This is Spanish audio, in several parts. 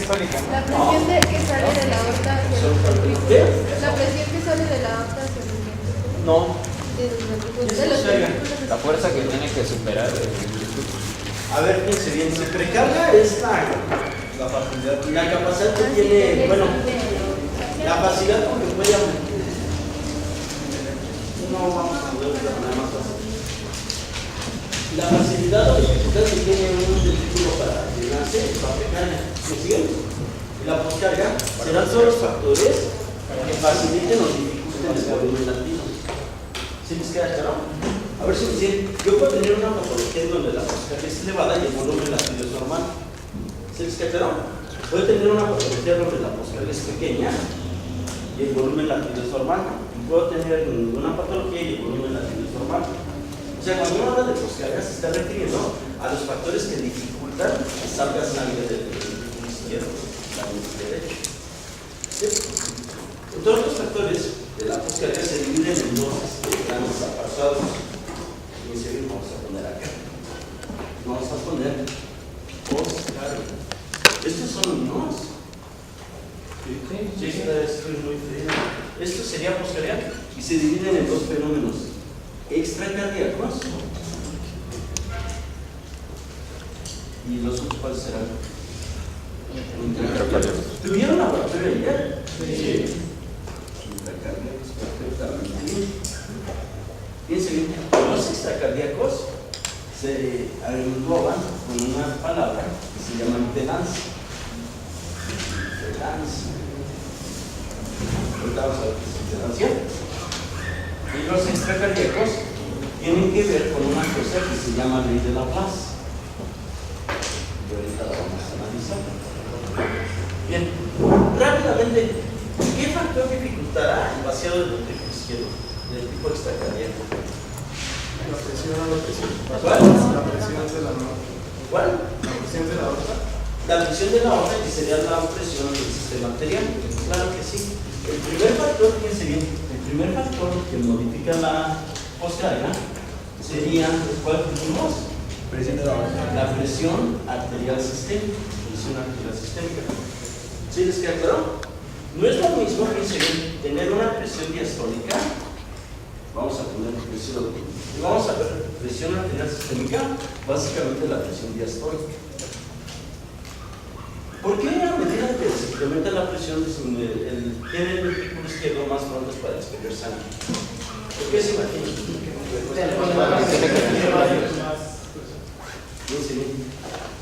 diastólica. La presión que sale de la aorta hacia el ventrículo. ¿Qué? La presión que sale de la aorta hacia el ventrículo. No. De los ventrículos. La fuerza que tiene que superar el ventrículo. A ver, fíjense bien, se precarga es la facilidad, la capacidad que tiene, bueno, la facilidad con que puede aumentar. No vamos a poder de manera más fácil. La facilidad o dificultad que tiene un ventrículo para llenarse es la precarga. ¿Me siguen? Y la poscarga serán todos los factores que faciliten o dificulten el volumen latido. ¿Sí les queda claro? A ver si me dicen, yo puedo tener una patología en donde la poscarga es elevada y el volumen latido es normal. ¿Sí les queda claro? Puedo tener una patología donde la poscarga es pequeña y el volumen latido es normal. Y puedo tener una patología y el volumen latido es normal. O sea, cuando uno habla de poscarga se está refiriendo a los factores que dificultan que salgas en la vida del ventrículo izquierdo, la derecho. ¿Sí? Entonces los factores de la poscarga se dividen en dos grandes apartados. Vamos a poner acá. Vamos a poner poscarga. Estos son unos. Sí, esto es muy frío. Esto sería poscarga y se dividen en dos fenómenos extracardíacos y los otros cuáles serán. ¿Tuvieron laboratorio ayer? Sí. Intracardíacos, perfectamente bien. Fíjense bien, los extracardíacos se engloban con una palabra que se llama impedancia. Impedancia. Ahorita vamos a ver qué es impedancia. Y los extracardíacos tienen que ver con una cosa que se llama ley de Laplace. Y ahorita la vamos a analizar. Bien, rápidamente, ¿qué factor dificultará el vaciado del ventrículo izquierdo del tipo extracardíaco? La presión a la presión. ¿Cuál? La presión de la aorta. ¿Cuál? La presión de la aorta. La presión de la aorta, que sería la presión del sistema arterial. Claro que sí. El primer factor, fíjense bien, el primer factor que modifica la poscarga sería, ¿cuál tuvimos? Presión de la aorta. La presión arterial sistémica. Presión arterial sistémica. ¿Sí les queda claro? No es lo mismo, fíjense bien, tener una presión diastólica. Vamos a poner presión. Y vamos a ver presión arterial sistémica, básicamente la presión diastólica. ¿Por qué a medida que se incrementa la presión tiene el ventrículo izquierdo más pronto para expedir sangre? ¿Por qué se imagina?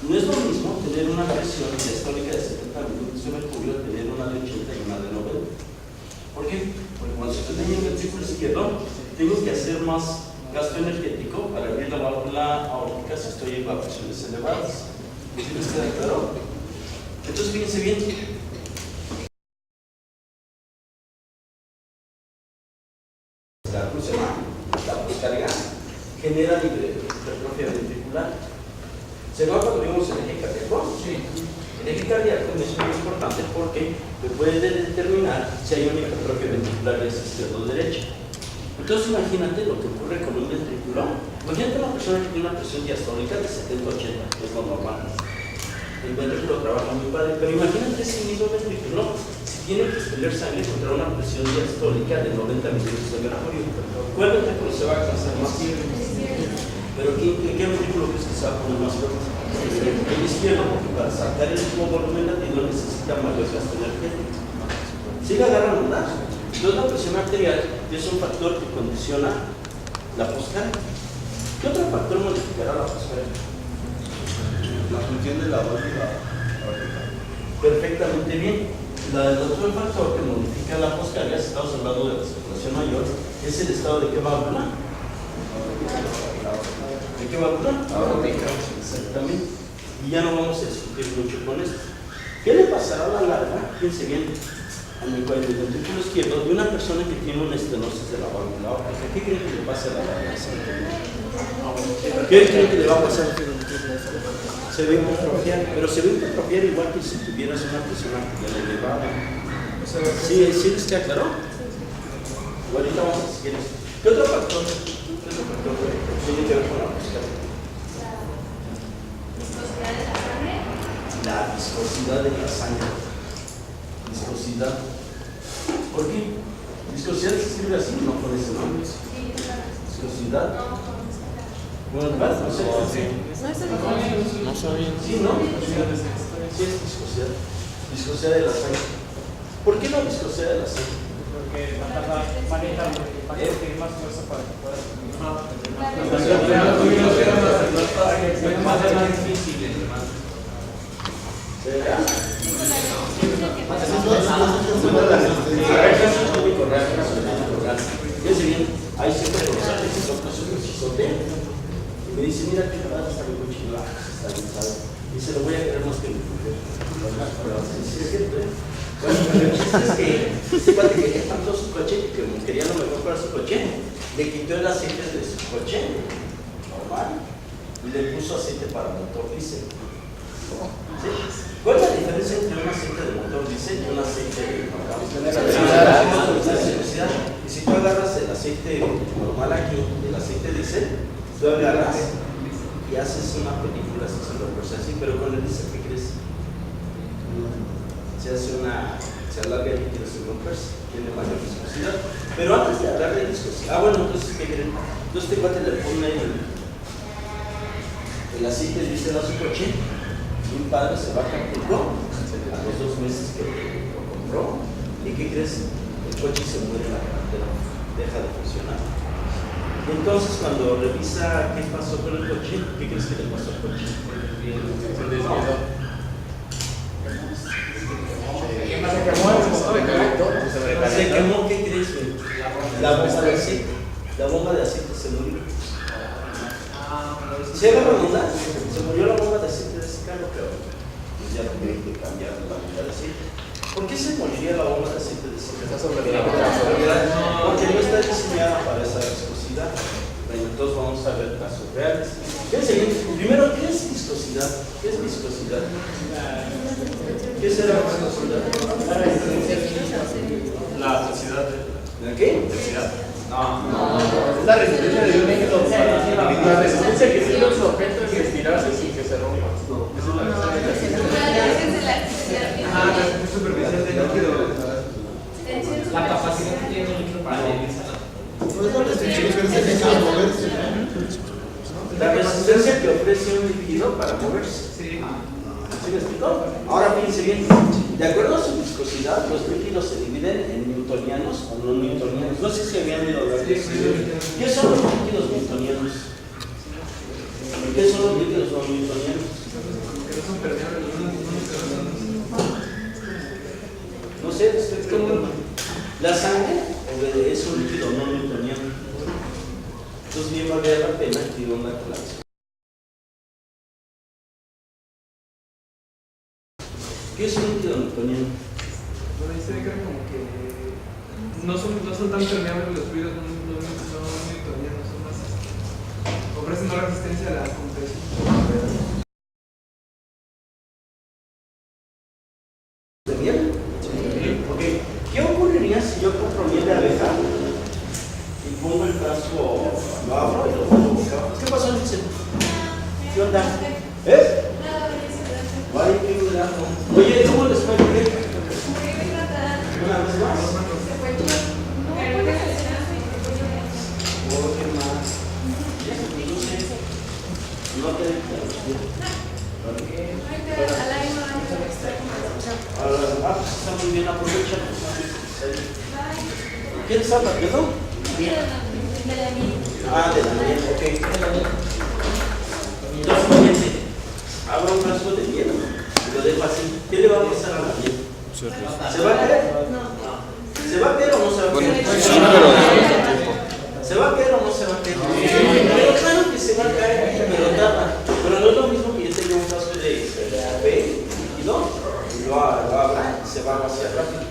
No es lo mismo tener una presión diastólica de 70 minutos de mercurio a tener una de 80 y una de 90. ¿Por qué? Porque cuando estoy teniendo el ventrículo izquierdo, tengo que hacer más gasto energético para abrir la válvula aórtica si estoy a presiones elevadas. ¿Sí les queda claro? Entonces, fíjense bien. La poscarga genera hipertrofia ventricular. ¿Se nota cuando vimos el eje cardíaco? Sí. El eje cardíaco es muy importante porque me puede determinar si hay una hipertrofia ventricular de izquierda o derecha. Entonces, imagínate lo que ocurre con un ventrículo. Imagínate una persona que tiene una presión diastólica de 70-80, que es lo normal. El ventrículo trabaja muy padre, pero imagínate ese mismo ventrículo si tiene que expeler sangre contra una presión diastólica de 90 milímetros de mercurio. ¿Cuál ventrículo se va a cansar más? ¿Pero qué ventrículo crees que se va a poner más fuerte? El izquierdo, porque para sacar el mismo volumen latido necesita mayor gasto energético. ¿Sí la agarran, verdad? Entonces la presión arterial es un factor que condiciona la poscarga. ¿Qué otro factor modificará la poscarga? La función de la válvula aórtica. Perfectamente bien. El otro factor que modifica la poscarga, si estamos hablando de la circulación mayor, es el estado de qué válvula. ¿De qué válvula? Aórtica. Exactamente. Y ya no vamos a discutir mucho con esto. ¿Qué le pasará a la larga? Fíjense bien, en el ventrículo izquierdo de una persona que tiene una estenosis de la válvula aórtica. ¿Qué creen que le pasa a la larga? ¿Qué creen que le va a pasar? Se ve hipertrofiar, pero se ve hipertrofiar igual que si tuvieras una presión arterial elevada. ¿Sí les queda claro? Ahorita vamos a seguir esto. ¿Qué otro factor tiene que ver con la poscarga? ¿Viscosidad de la sangre? La la viscosidad de la sangre. Viscosidad. ¿Por qué? Viscosidad se escribe así, no con ese nombre. Viscosidad. Bueno, no sé. No sabía. Sí, ¿no? Sí, es viscosidad. Viscosidad de la sangre. ¿Por qué la viscosidad de la sangre? Porque maneja más fuerza para que puedas. Más difícil, hermano. Fíjense bien, hay siempre rosales que son un chisote. Y me dice, mira qué padre está mi coche. Está bien, ¿sabes? Y se lo voy a querer más que mi mujer. Sí, es cierto, ¿eh? Bueno, pero el chiste es que este cuate quería tanto su coche que como quería lo mejor para su coche, le quitó el aceite de su coche normal y le puso aceite para motor diésel. ¿Sí? ¿Cuál es la diferencia entre un aceite de motor diésel y un aceite de velocidad? Y si tú agarras el aceite normal aquí, el aceite diésel, tú agarras y haces una película, así se lo así, pero con el diésel, ¿qué crees? Se alarga el líquido sin romperse, tiene mayor viscosidad. Pero antes de hablar de viscosidad, bueno, entonces, ¿qué creen? Entonces, este cuate le pone el aceite diésel a su coche y un padre se va a Acapulco a los 2 meses que lo compró. ¿Y qué crees? El coche se muere en la carretera, deja de funcionar. Y entonces, cuando revisa qué pasó con el coche, ¿qué crees que le pasó al coche? Se desvió. Se quemó, ¿qué crees? La bomba de aceite. La bomba de aceite se murió. ¿Se haga redundar? Se murió la bomba de aceite de ese carro, pero pues ya tuve que cambiar la bomba de aceite. ¿Por qué se moriría la bomba de aceite de ese carro? Porque no está diseñada para esa viscosidad. Bueno, entonces vamos a ver casos reales. Fíjense bien, primero, ¿qué es viscosidad? ¿Qué es viscosidad? ¿Qué será viscosidad? La densidad ¿De qué? densidad. No. Es la resistencia de un líquido. La resistencia que tiene los objetos que estirarse sin que se rompa. Esa es la La superficial del líquido. La capacidad que tiene el líquido para deslizar. La resistencia que ofrece un líquido para moverse. Sí. ¿Sí me explicó? Ahora fíjense bien, de acuerdo a su viscosidad, los líquidos se dividen en newtonianos o no newtonianos. No sé si habían oído hablar de eso. ¿Qué son los líquidos newtonianos? ¿Qué son los líquidos no newtonianos? Que no son permeables. No sé, estoy preguntando. La sangre es un líquido no newtoniano. Entonces bien valdría la pena que onda con la viscosidad. ¿Qué es un líquido newtoniano? Bueno, dice que como que no son tan permeables los fluidos no newtonianos, son más ofrecen más resistencia a la compresión. ¿De miel? Ok. ¿Qué ocurriría si yo compro miel de abeja y pongo el frasco, lo abro y lo pongo boca abajo? ¿Qué pasó, Dice? ¿Qué onda? ¿Eh? Vale, qué milagro. Oye, ¿cómo les fue? Una vez más. ¿Por qué más? No sé. No te pues está muy bien, aprovecha. ¿Quién habla? ¿Perdón? Ah, de la miel, ok. Entonces, fíjense, abro un frasco de miel y lo dejo así. ¿Qué le va a pasar a la miel? ¿Se va a caer? No. ¿Se va a caer o no se va a caer? Sí, pero ¿Se va a caer o no se va a caer? Pero claro que se va a caer, pero tarda. Pero no es lo mismo que yo tenga un frasco de café líquido y lo abra y se va a vaciar rápido.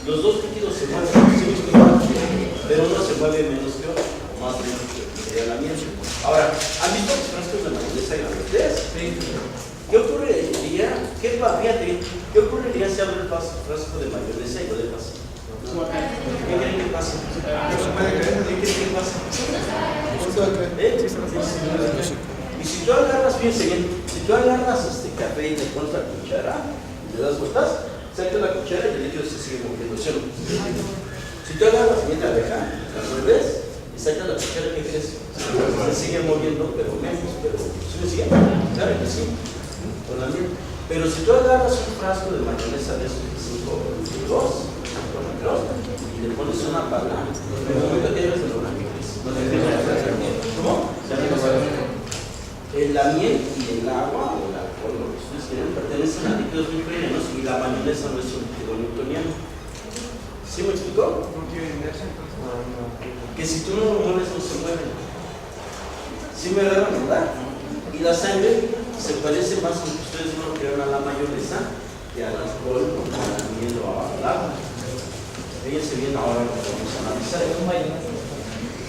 Los dos líquidos se mueven, pero uno se mueve menos que otro, o más lento que sería la miel. Ahora, ¿han visto los frascos de mayonesa grandes? Sí. ¿Qué ocurriría? ¿Qué ocurriría si abro el frasco de mayonesa y lo dejo así? ¿Qué creen que pasa? ¿Qué creen que pasa? Y si tú agarras, fíjense bien, si Si tú agarras este café y le pones la cuchara, y le das vueltas, sacas la cuchara y el líquido se sigue moviendo solo. Si tú agarras bien la abeja, la mueves y sacas la cuchara, ¿qué crees? Se sigue moviendo, pero menos, pero ¿sí me sigue? Claro que sí, con la miel. Pero si tú agarras un frasco de mayonesa de esos de 5 litros, y le pones una pala, en el momento que llegas de lo que crees. ¿Cómo? La miel y el agua o el alcohol, lo que ustedes quieren, pertenecen a líquidos newtonianos y la mayonesa no es un líquido newtoniano. ¿Sí me explicó? No tiene inercia, entonces. Que si tú no lo mueves no se mueve. ¿Sí me agarran, verdad? Y la sangre se parece más, aunque ustedes no lo crean, a la mayonesa que al alcohol o a la miel o al agua. Fíjense bien ahora lo que vamos a analizar.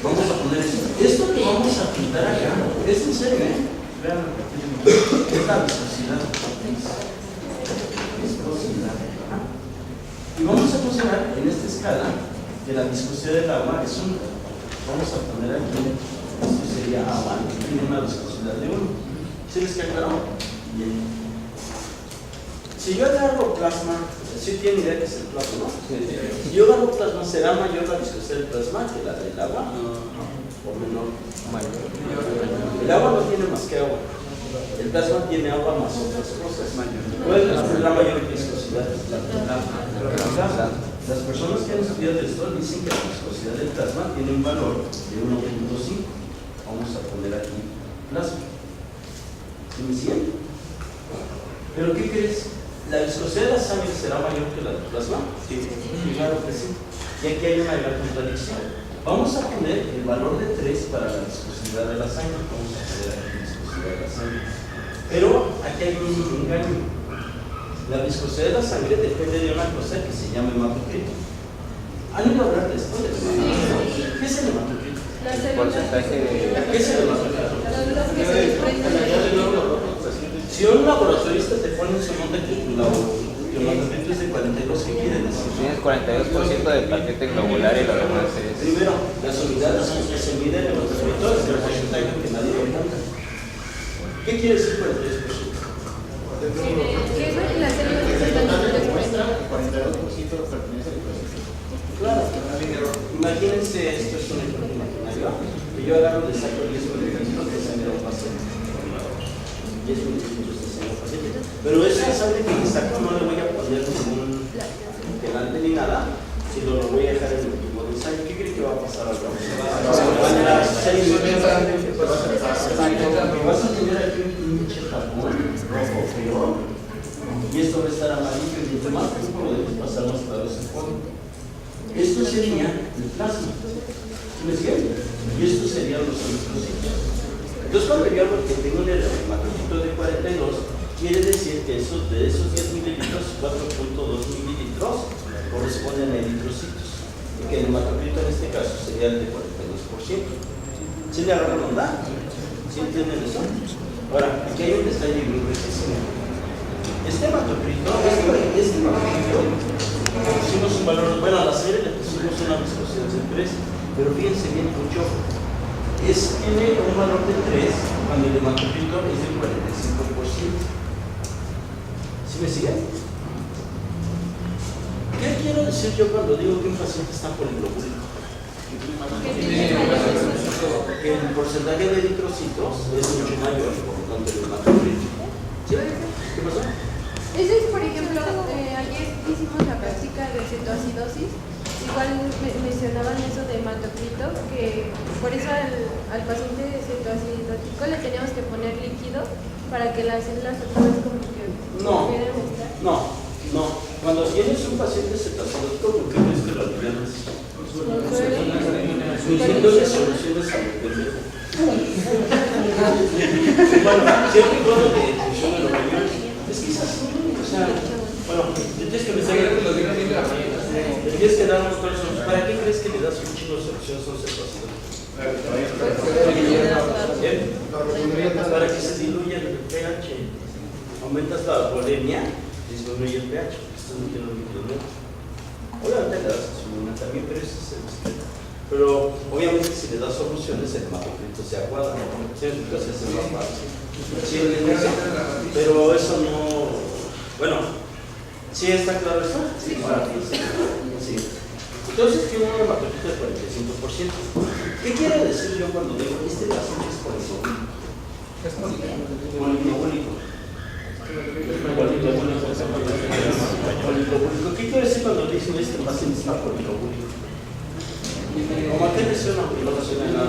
Vamos a poner esto. Esto que vamos a pintar acá es en serio, ¿eh? Vean, es la viscosidad. Viscosidad. Y vamos a considerar en esta escala que la viscosidad del agua es 1. Vamos a poner aquí, esto sería agua, que tiene una viscosidad de 1. ¿Sí les queda claro? Bien. Si yo agarro plasma, ¿sí tienen idea que es el plasma, no? Si yo agarro plasma, ¿será mayor la viscosidad del plasma que la del agua? ¿O menor? El agua no tiene más que agua. El plasma tiene agua más otras cosas. ¿Cuál es la mayor viscosidad? Las personas que han estudiado esto dicen que la viscosidad del plasma tiene un valor de 1.5. Vamos a poner aquí plasma. ¿Sí me siguen? ¿Pero qué crees? ¿La viscosidad de la sangre será mayor que la del plasma? Sí, claro que sí. Y aquí hay una gran contradicción. Vamos a poner el valor de 3 para la viscosidad de la sangre. Vamos a poner aquí la viscosidad de la sangre. Pero aquí hay un engaño. La viscosidad de la sangre depende de una cosa que se llama hematocrito. ¿Han oído hablar de esto? ¿Qué es el hematocrito? ¿Qué es el hematocrito? Si un laboratorista te pone en su nota que tu hematocrito es de 42, ¿qué quiere decir? Tienes 42% del paquete globular y lo demás es... Primero, las unidades que se miden en los hematocritos es el porcentaje que nadie le cuenta. ¿Qué quiere decir 43%? Que es la célula que se está después. 42% pertenece al proceso. Claro. Imagínense, esto es un ejemplo imaginario, que yo agarro de saco 10 mililitros de sangre a un paciente. 10 mililitros de sangre a un paciente. Pero esa sangre que le saco no le voy a poner ningún quelante ni nada, sino lo voy a dejar en el tubo de sangre. ¿Qué cree que va a pasar al cabo? Vas a tener aquí un pinche tapón rojo feo y esto va a estar amarillo y entre más tiempo lo debes pasar más claro se pone. Esto sería el plasma. ¿Me siguen? Y esto serían los eritrocitos. Entonces cuando yo hablo que tengo un hematocrito de 42, quiere decir que de esos 10 mililitros, 4.2 mililitros corresponden a eritrocitos. Y que el hematocrito en este caso sería el de 42%. ¿Sí le agarran onda? ¿Sí entienden eso? Ahora, aquí hay un detalle muy riquísimo. Este hematocrito, pusimos un valor, bueno, a la serie le pusimos una viscosidad de 3, pero fíjense bien mucho, tiene un valor de 3 cuando el hematocrito es del 45%. ¿Sí me siguen? ¿Qué quiero decir yo cuando digo que un paciente está poliglobúlico? El porcentaje de eritrocitos es mucho mayor, por lo tanto el hematocrito. ¿Sí? ¿Qué pasó? Eso es, por ejemplo, ayer hicimos la práctica de cetoacidosis. Igual mencionaban eso de hematocrito, que por eso al paciente cetoacidótico le teníamos que poner líquido para que las células otra vez como que pudieran estar. No. Cuando tienes un paciente cetoacidótico, ¿por qué crees que lo alivianas? Funcionándole soluciones a lo pendejo. Bueno, siempre y cuando te funcione lo que yo. Es que es así, o sea, bueno, tienes que pensar que lo digan bien le tienes que dar unos cursos. ¿Para qué crees que le das un chingo de soluciones a un cetoacidótico? Para que se diluya el pH. Aumentas la volemia, disminuye el pH. Esto no tiene un líquido. Obviamente le das a su también, pero ese es el secreto. Pero obviamente si le das soluciones el hematocrito se aguada, ¿sí? Entonces es más fácil. ¿Sí entiendes eso? Pero eso no... Bueno, ¿sí está claro eso? Sí. Ahora sí. Entonces tiene un hematocrito de 45%. ¿Qué quiere decir yo cuando digo este paciente es poliglobúlico? Es Poliglobúlico. ¿Qué quiere decir cuando dicen este paciente está poliglobúlico? ¿Cómo a qué le suena? No le suena nada.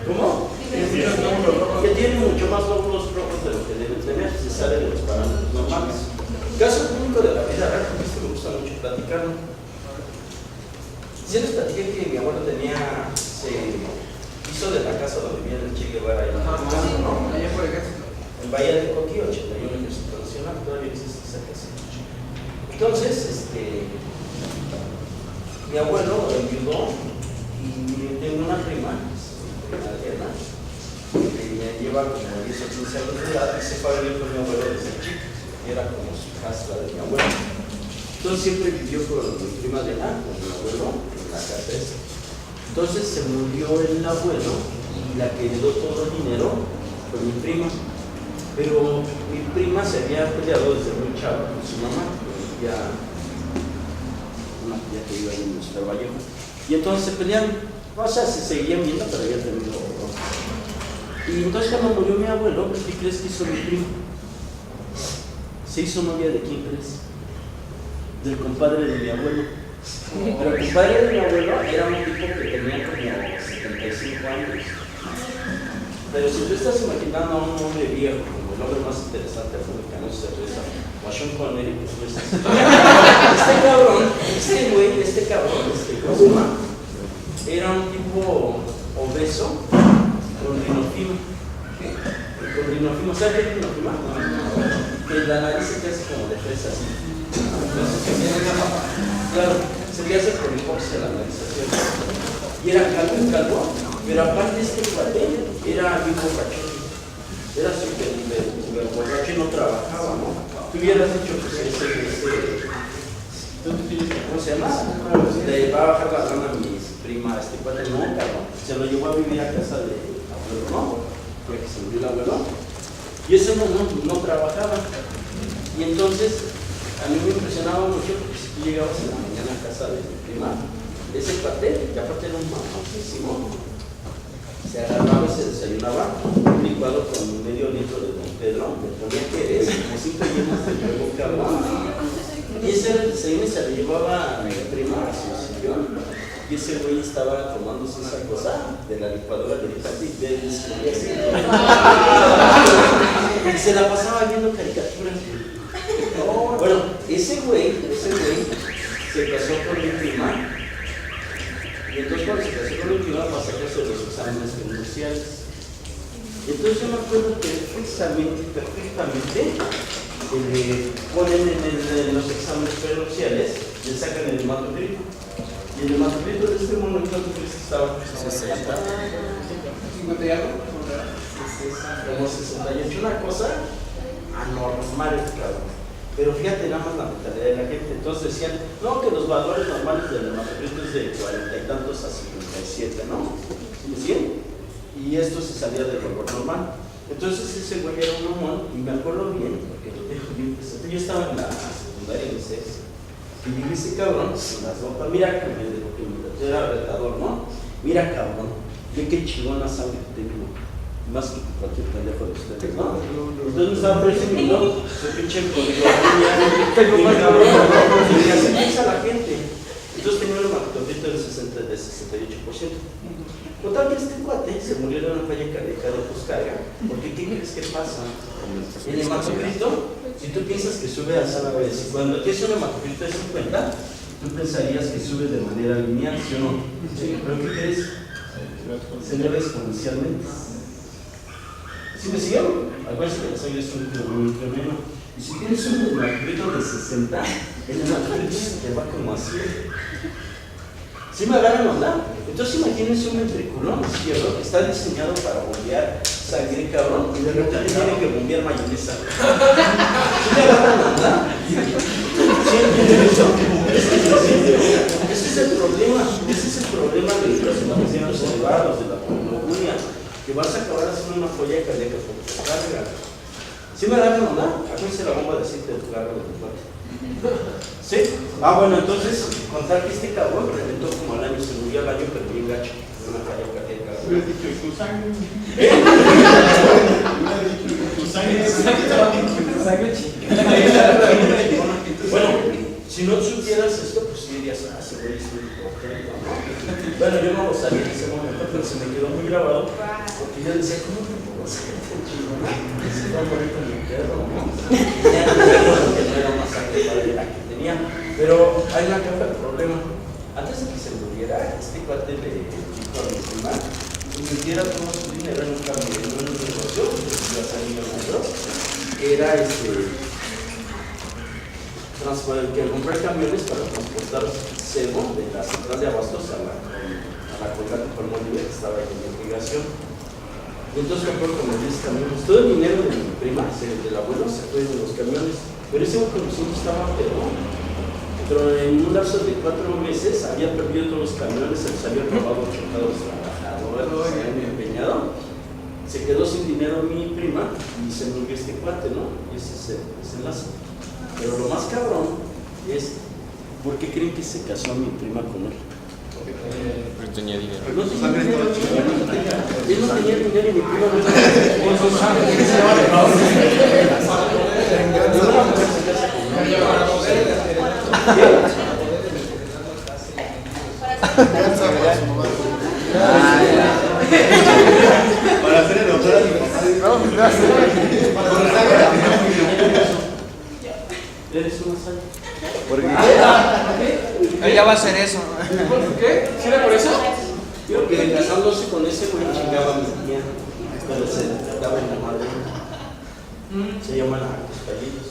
¿Cómo? Que tiene mucho más lóbulos rojos de lo que deben tener, se sale de los parámetros normales. Caso clínico de la vida real, porque esto me gusta mucho platicarlo. Si les platiqué que mi abuelo se hizo de la casa donde vivía el Che Guevara ahí, ¿no? Allá por el ejército. En Bahía de Coquí, 81 Ejército Nacional, todavía existe esa casa. Entonces, mi abuelo enviudó y tengo una prima, Adriana, que me lleva como 10 o 15 años de edad y se fue a vivir con mi abuelo desde chico, y era como su casa de mi abuelo. Entonces siempre vivió con mi prima Adriana, con mi abuelo, en la casa esa. Entonces se murió el abuelo y la que heredó todo el dinero fue mi prima. Pero mi prima se había peleado desde muy chava con su mamá, una tía que iba ahí en Nuestra Vallejo. Y entonces se pelearon, o sea, se seguían viendo, pero había tenido dos. Y entonces cuando murió mi abuelo, ¿qué crees que hizo mi prima? Se hizo novia de quién crees? Del compadre de mi abuelo. Pero el compadre de mi abuelo era un tipo que tenía como 75 años. Pero si tú estás imaginando a un hombre viejo, como el hombre más interesante afroamericano, se reza, Sean Connery, pues este cabrón, ¿cómo se llama? Era un tipo obeso con rinofima. Con rinofima, ¿sabes qué es rinofima? Que la nariz se te hace como de fresa así. Entonces, claro, se te hace por hipoxia la nariz así. Y era calvo, pero aparte este cuate era bien borracho. Era súper borracho y no trabajaba, ¿no? Tú hubieras dicho que ¿cómo se llama? Le va a bajar la lana a mi prima, este cuate no, cabrón. Se lo llevó a vivir a casa de abuelo, ¿no? Porque se murió el abuelo. Y ese no trabajaba. Y entonces, a mí me impresionaba mucho porque si tú llegabas en la mañana a casa de mi prima, ese cuate, que aparte era un mamosísimo, se agarraba y se desayunaba un licuado con medio litro de Don Pedro, le ponía que es como 5 llenas de huevo, cabrón. Y ese era el desayuno y se lo llevaba a mi prima a su sillón. Y ese güey estaba tomándose esa cosa de la licuadora de y se la pasaba viendo caricaturas. Bueno, ese güey se casó con mi prima. Y entonces cuando se casó con mi prima para sacarse los exámenes comerciales. Entonces yo me acuerdo que perfectamente le ponen en los exámenes periciales, le sacan el hematocrito. Y el hematocrito de este momento estaba 60. 50 y algo. Como 68, una cosa anormal, cabrón. Pero fíjate nada más la mentalidad de la gente. Entonces decían, no, que los valores normales del hematocrito es de 40 y tantos a 57, ¿no? ¿Sí? Y esto se salía del valor normal. Entonces ese güey era un mamón, y me acuerdo bien, porque yo estaba en la secundaria de sexo, y llegó ese cabrón, con las ropas, mira que yo era retador, ¿no? Mira cabrón, ve qué chingona sangre tengo. Más que cualquier pendejo de ustedes, ¿no? Entonces me estaba presumiendo su pinche código, y así piensa la gente. Entonces tenía un hematocrito del 68%. Total que este cuate se murió de una falla cardíaca de poscarga, porque ¿qué crees que pasa? El hematocrito, si tú piensas que sube a 100 veces, cuando tienes un hematocrito de 50, tú pensarías que sube de manera lineal, ¿sí o no? Sí. ¿Pero qué crees? Se eleva exponencialmente. ¿Sí me siguen? Acuérdense que la sangre es un fenómeno. Y si tienes un hematocrito de 60, el hematocrito te va como así. ¿Sí me agarran onda? Entonces imagínense un ventriculón izquierdo que está diseñado para bombear sangre, cabrón, y de repente tiene que bombear mayonesa. ¿Sí me agarran onda? ¿Sí entienden eso? ¿Sí me da onda? Acuérdense la bomba de aceite del carro de tu parte. ¿Sí? Bueno, entonces, contar que este cabrón reventó como al año, se murió al año, pero bien gacho. En una falla cardíaca. Hubieras dicho, ¿y tu sangre? Bueno, si no supieras esto, pues sí dirías, se ve bueno, yo no lo sabía en ese momento, pero se me quedó muy grabado, porque yo decía, ¿cómo me puedo hacer tan chingón? Se va a morir con mi perro, ¿no? Ya no era más sangre para la que tenía, pero hay una capa de problema. Antes de que se muriera, este cuate le dijo a mi prima, invirtiera todo su dinero en un cambio, en un negocio, que iba a ser millonario, que era que comprar camiones para transportar sebo de la central de abastos a la colgante por Bolivia, que estaba en irrigación. Y entonces compró como 10 camiones. Todo el dinero de mi prima, del abuelo, se fue en los camiones. Pero ese conductor estaba pero en un lapso de 4 meses había perdido todos los camiones, se los había robado, chocado los trabajadores, se habían empeñado. Se quedó sin dinero mi prima y se murió este cuate, ¿no? Y ese es el desenlace. Pero lo más cabrón es, ¿por qué creen que se casó mi prima con él? Porque tenía dinero. No tenía dinero, él no tenía dinero y mi prima no tenía dinero. Con su sangre, que se llama Para hacer el autor a mi papá. Eres una sangre. ¿Por qué? Él ya va a hacer eso. ¿Por qué? ¿Sí era por eso? Porque casándose con ese güey chingaba a mi tía. Cuando se trataba en la madre. Se llaman actos fallidos.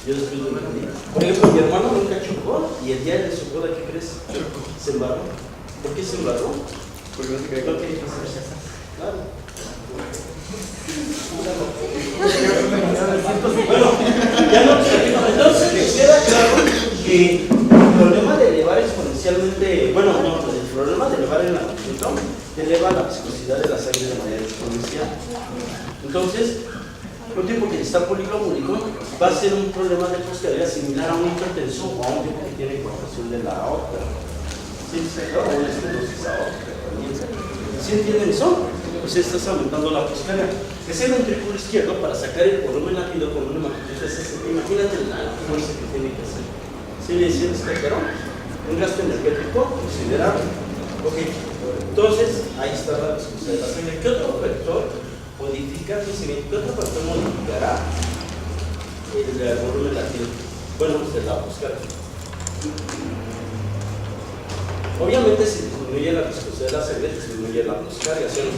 Yo después lo entendí. Por ejemplo, mi hermano nunca chocó y el día de su boda, ¿qué crees? Se embarró. ¿Por qué se embarró? Porque no se cree Lo que dijo hacer. Claro. Bueno, ya no entonces les queda claro que el problema de elevar exponencialmente, el problema de elevar el nacimiento eleva la viscosidad de la sangre de manera exponencial. Entonces, un tipo que está poliglomúrico va a ser un problema de posterior similar a un hipertenso o a un tipo que tiene cortación de la aorta. ¿Sí? O una estenosis aórtica también. ¿Sí entienden eso? Pues estás aumentando la posterior. Es el ventrículo izquierdo para sacar el volumen latido con una magnitud. Imagínate la fuerza que tiene que hacer. ¿Sí le decían espectro? Un gasto energético considerable. Ok, entonces ahí está la discusión de la sangre. ¿Qué otro factor modifica el crecimiento? ¿Qué otro factor modificará el volumen latido? Bueno, pues la posterior. Obviamente, si disminuye la viscosidad de la sangre, disminuye la poscargación.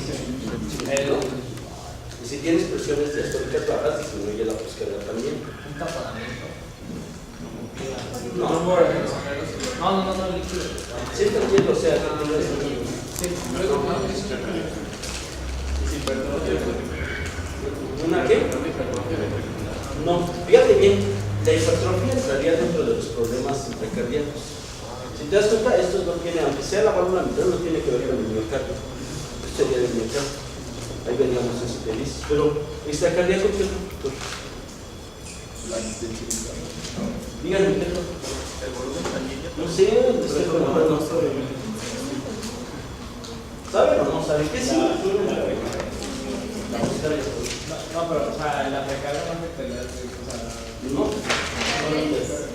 Y si tienes presiones diastólicas bajas, disminuye la poscarga también. Un taponamiento. No, líquido. Sí, tranquilo, o sea, ¿una qué? No, fíjate bien, la hipertrofia entraría dentro de los problemas intracardíacos. Si te das cuenta, esto no tiene, aunque sea la válvula mitral, no tiene que ver con el miocardio. Esto sería del miocardio. Ahí veríamos eso que dices. Pero, extracardíaco, ¿qué es lo? La intensidad. Díganme, ¿qué es lo? El volumen sanguíneo. No sé, ¿saben o no saben? ¿Qué es la poscarga? No, pero, o sea, la recarga no afectaría, No.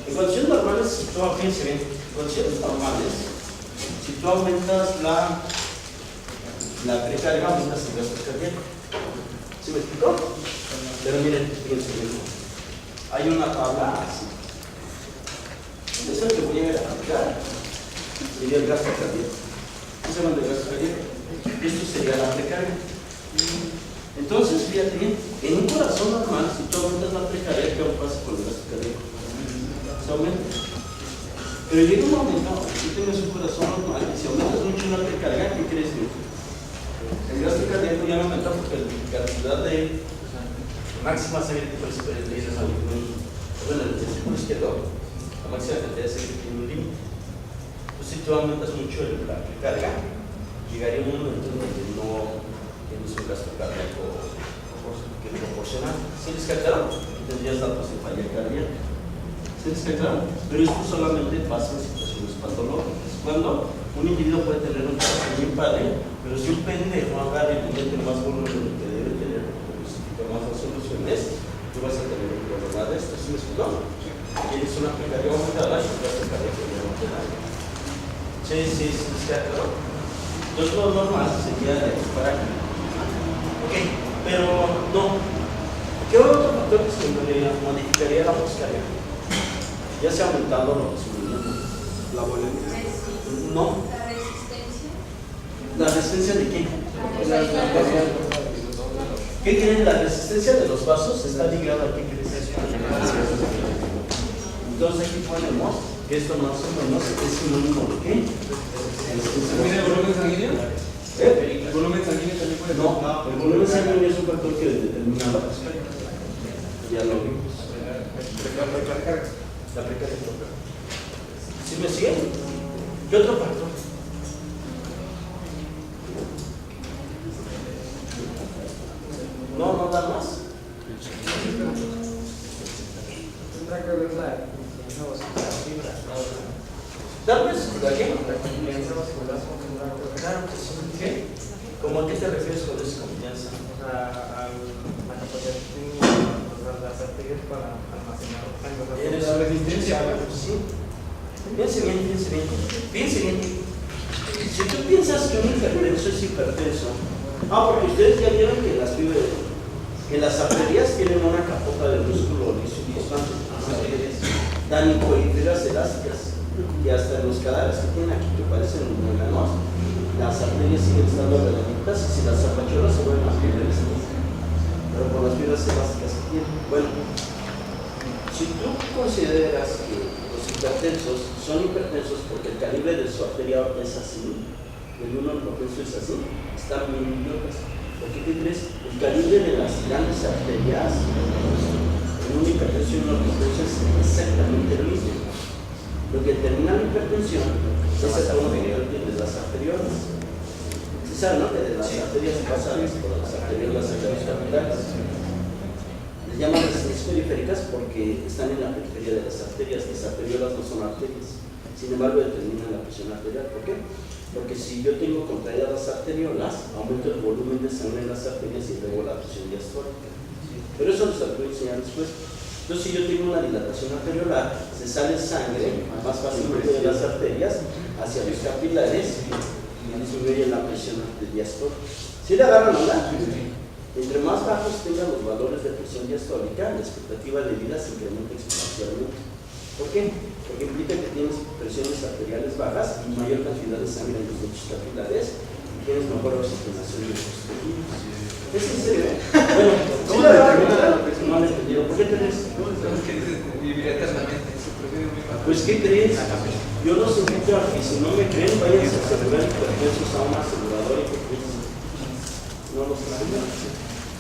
En condiciones normales, si tú fíjense bien, en condiciones normales, si tú aumentas la precarga, aumentas el gasto cardíaco. ¿Sí me explicó? Pero miren, fíjense bien. Hay una tabla así. Eso que voy a aplicar sería el gasto cardíaco. ¿Qué se llama el gasto cardíaco? Esto sería la precarga. Entonces, fíjate bien, en un corazón normal, si tú aumentas la precarga, ¿qué pasa con el gasto cardíaco? Se aumenta. Pero llega un momento, si tienes un corazón normal, y si aumentas mucho la precarga, ¿qué crees? El gasto cardíaco ya no aumenta porque la cantidad de máxima sangre que puedes pedir es algo. Bueno, el círculo izquierdo, la máxima cantidad de sangre tiene un límite. Pues si tú aumentas mucho la precarga, llegaría un momento en donde no tienes un gasto cardíaco proporcional. ¿Sí les captaron? Tendrías datos de falla cardíaca. ¿Sí les captaron? Pero esto solamente pasa en situaciones patológicas. Cuando un individuo puede tener un corazón bien padre, pero si un pendejo agarra y le mete más volumen de lo que debe tener, necesita más resoluciones, tú vas a tener un problema de esto. ¿Sí me explicó? Tienes una precaria aumentada y vas a tener un problema. Sí, les captaron. Entonces lo normal sería de aquí para aquí. Ok, pero no. ¿Qué otro factor que se modificaría la moscaria? Ya se ha aumentado lo que se La violencia. No. La resistencia. ¿La resistencia de qué? ¿Qué creen? La resistencia de los vasos está ligada a qué crees. Entonces aquí ponemos que esto más o menos es sinónimo de qué. ¿Mira el volumen sanguíneo? ¿El volumen sanguíneo también puede ser? No, el volumen sanguíneo es un factor que determina la moscaria. Ya lo vimos. La precaria. ¿Sí me siguen? ¿Qué otro factor? No da más. Tendrá que ver la Tal vez, ¿de qué? Claro que sí. ¿Qué? ¿Cómo a qué te refieres con desconfianza? A la capacidad que tienen las arterias para almacenar sangre. ¿Eres la resistencia? Sí. Piense bien. Si tú piensas que un hipertenso es hipertenso, porque ustedes ya vieron que las arterias tienen una capota de músculo liso constante, dan hipohidras elásticas, y hasta en los cadáveres que tienen aquí que parecen muéganos, las arterias siguen estando relanitas y si las apachuras se vuelven más fibras, pero por las fibras elásticas que tienen. Bueno, si tú consideras que los hipertensos son hipertensos porque el calibre de su arteria es así, el uno propenso es así, están bien idiotas. Porque ¿qué crees? El calibre de las grandes arterias en una hipertensión y una propenso es exactamente lo mismo. Lo que determina la hipertensión es el tono de las arteriolas. ¿Sí saben, no? De las arterias pasadas por las arteriolas capitales. Les llaman las periféricas porque están en la periferia de las arterias. Las arteriolas no son arterias. Sin embargo, determinan la presión arterial. ¿Por qué? Porque si yo tengo contraídas las arteriolas, aumento el volumen de sangre en las arterias y luego la presión diastólica. Pero eso les lo voy a enseñar después. Entonces, si yo tengo una dilatación arteriolar, se sale sangre más fácilmente de las arterias hacia los capilares y disminuye la presión diastólica. ¿Sí le agarran onda? Entre más bajos tengan los valores de presión diastólica, la expectativa de vida se incrementa exponencialmente. ¿Por qué? Porque implica que tienes presiones arteriales bajas y mayor cantidad de sangre en los lechos capilares y tienes mejor oxigenación de los tejidos. ¿Es en serio? Bueno, ¿cómo le determina la presión? No le entendieron. ¿Por qué crees? ¿Sabes qué dices? Vivir eternamente. Se prefiere muy mal. Pues, ¿qué crees? Yo los invito a que si no me creen, vayan a asegurar hipertensos a una aseguradora y que no los traen.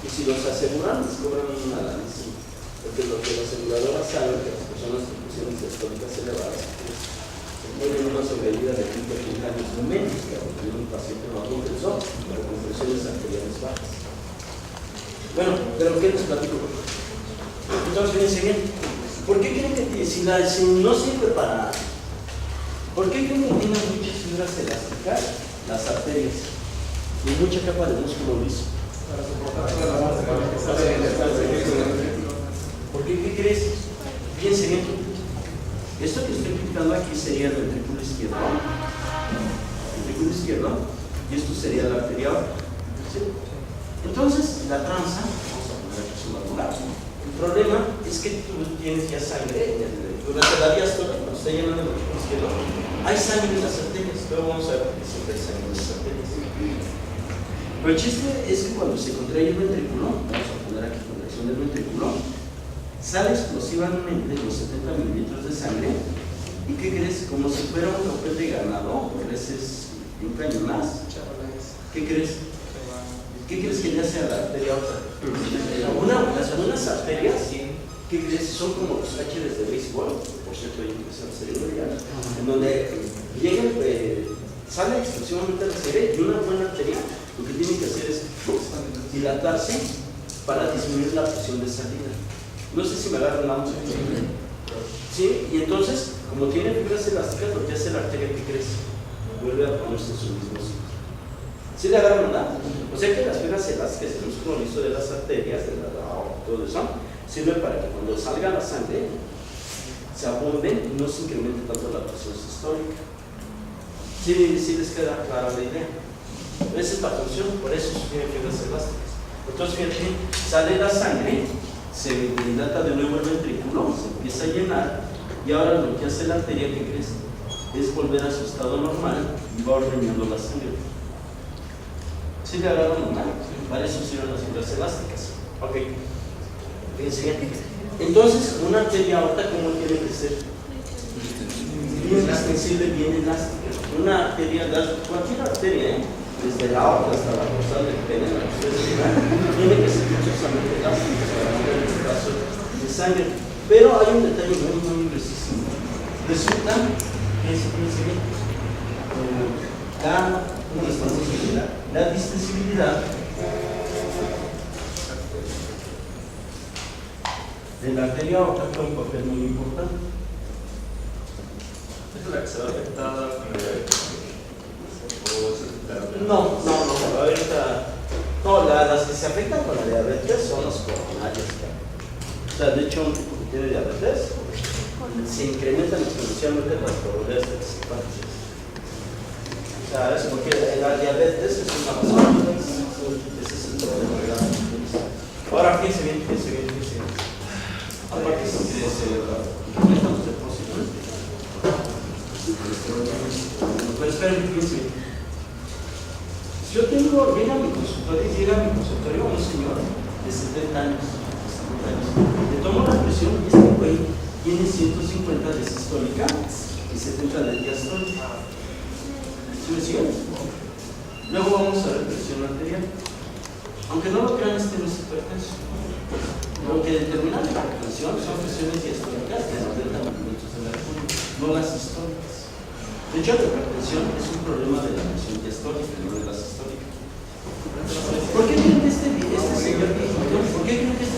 Y si los aseguran, les cobran una lanísima. Porque lo que las aseguradoras saben que las personas con presiones diastólicas elevadas tienen una sobrevida de 20 a 30 años menos que tener un paciente no compensó, pero con presiones arteriales bajas. Bueno, pero ¿qué les platico? Entonces, fíjense bien. ¿Por qué creen que si no sirve para... ¿Por qué creen que tienen muchas fibras elásticas las arterias y mucha capa de músculo liso? Para soportar toda la masa. ¿Por qué? ¿Qué crees? Fíjense bien. Esto que estoy explicando aquí sería el ventrículo izquierdo. Y esto sería la arterial. ¿Sí? Entonces, la transa, vamos a poner aquí su valvular. El problema es que tú tienes ya sangre durante la diástole, cuando está llenando el ventrículo izquierdo, hay sangre en las arterias. Luego vamos a ver por qué siempre hay sangre en las arterias. Pero el chiste es que cuando se contrae el ventrículo, vamos a poner aquí contracción del ventrículo, sale explosivamente los 70 mililitros de sangre. ¿Y qué crees? Como si fuera un papel de ganado, por veces un cañonazo. ¿Qué crees? ¿Qué crees que le hace a la arteria otra? Unas arterias, ¿qué crees? Son como los cachetes de béisbol, por cierto, hay que empezar a en donde llega, sale exclusivamente la sangre y una buena arteria lo que tiene que hacer es dilatarse para disminuir la presión de salida. No sé si me agarran la onda. ¿Sí? Y entonces, como tiene fibras elásticas, lo que hace la arteria que crece, vuelve a ponerse en su mismo sitio. ¿Sí le agarran la? O sea que las fibras elásticas, el músculo liso de las arterias, de la todo eso, sirve para que cuando salga la sangre se abomben y no se incremente tanto la presión sistólica. ¿Sí les queda clara la idea? Esa es la función, por eso tiene fibras elásticas. Entonces, fíjate, sale la sangre, se dilata de nuevo el ventrículo, se empieza a llenar, y ahora lo que hace la arteria que crece es volver a su estado normal y va ordeñando la sangre. ¿Sí le agarran normal? Para eso sirven las fibras elásticas. Ok. Fíjense bien. Entonces, una arteria aorta, ¿cómo tiene que ser? Bien extensible, bien elástica. Una arteria, cualquier arteria, desde la aorta hasta la dorsal del pene, la que ustedes digan, tiene que ser forzosamente elástica para mover el paso de sangre. Pero hay un detalle muy preciso. Resulta, fíjense bien, la distensibilidad de la arteria aorta juega un papel muy importante. ¿Es la que se va afectada No, ahorita. No, las que se afectan con la diabetes son las coronarias. O sea, de hecho, un tipo que tiene diabetes se incrementan exponencialmente las probabilidades de participantes. O sea, es porque la diabetes es una razón. Ese es el problema de la diabetes. Ahora, fíjense bien. Aparte, se incrementan los depósitos. Pero esperen, fíjense. Yo viene a mi consultorio un señor de 70 años. Le tomo la presión y este güey tiene 150 de sistólica y 70 de diastólica. ¿Sí me siguen? Luego vamos a ver presión arterial. Aunque no lo crean, este no es hipertenso. Lo que determina la hipertensión son presiones diastólicas de 90 milímetros de mercurio, no las históricas. De hecho, la hipertensión es un problema de la presión diastólica, no de la sistólica. ¿Por qué creen que este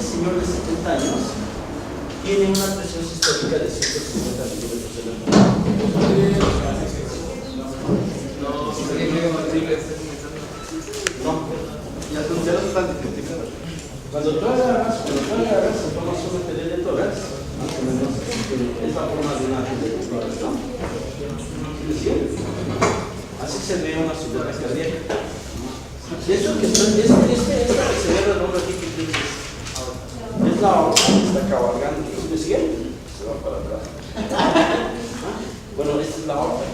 señor de 70 años tiene una presión sistólica de 150 milímetros de mercurio? No, ya no están identificadas. cuando tú agarras y tomas una tele de tórax, más o menos, es la forma de una tele de tórax, ¿no? ¿Sí? Así se ve una silueta cardíaca. Eso que esta que se ve redondo aquí, que es la aorta que está cabalgando. ¿Sí me siguen? Se va para atrás. Bueno, esta es la aorta.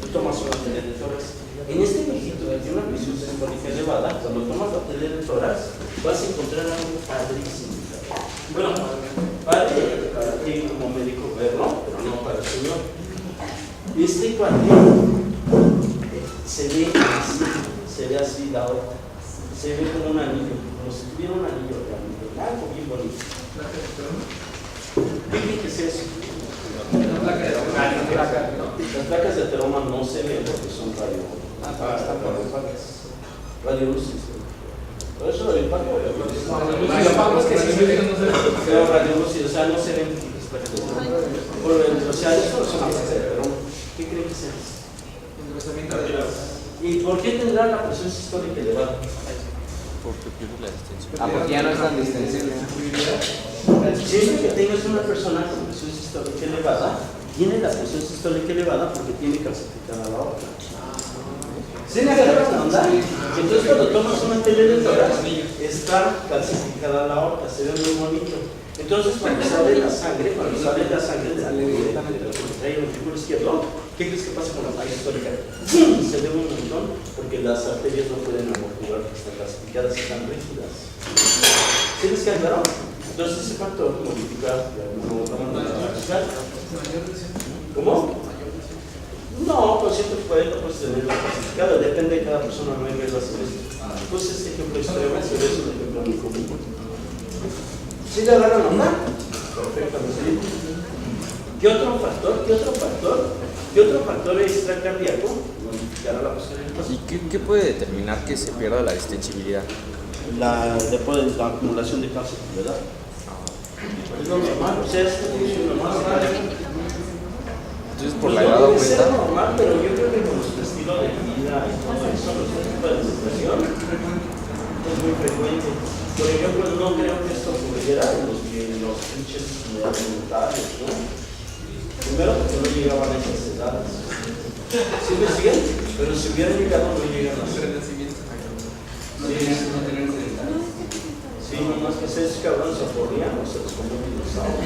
Tú tomas una tele de tórax. En este viejito que tiene una presión sistólica elevada, cuando tomas la tele de tórax, vas a encontrar algo padrísimo. Bueno, padre para ti como médico verlo, pero no para el señor. Este cuate se ve así la aorta, se ve como un anillo, como si tuviera un anillo realmente, algo bien bonito. ¿Qué creen que es eso? Las placas de ateroma no se ven porque son radiolúcidas. Por eso el impacto radiolúcido, o sea, no se ven las placas de ateroma. O sea, eso son las placas de ateroma. ¿Qué creen que sea eso? ¿Y por qué tendrá la presión sistólica elevada? Porque pierde la distensión. Porque ya no es tan distensible. Siempre que tengas una persona con presión sistólica elevada, tiene la presión sistólica elevada porque tiene calcificada la aorta. ¿Sí me agarras la onda? Entonces cuando tomas una tele de tórax, está calcificada la aorta, se ve muy bonito. Entonces cuando sale la sangre del ventrículo izquierdo, ¿qué crees que pasa con la falla histórica? Se ve un montón porque las arterias no pueden amortiguar porque están calcificadas, están rígidas. ¿Sí les queda claro? Entonces ese factor modifica de alguna otra manera. ¿Cómo? No, por cierto, puedes tenerlo clasificado, depende de cada persona, no hay reglas en esto. Entonces, este ejemplo extremo es un ejemplo muy común. ¿Sí le agarran la onda? Perfectamente. ¿Qué otro factor extracardíaco modificará la presión? ¿Y qué puede determinar que se pierda la distensibilidad? después de la acumulación de cáncer, ¿verdad? Es lo normal, o sea, es normal. Entonces, por la edad Puede ser aumenta. normal, pero yo creo que con nuestro estilo de vida y todo eso, nuestro tipo de depresión es muy frecuente. Por ejemplo, no creo que esto ocurriera en los pinches alimentarios, ¿no? Primero, porque no llegaban a esas edades. ¿Sí me siguen? Pero si hubieran llegado, no llegan a ser. Sí, nomás que esos cabrones se aporrían o se los comió un dinosaurio.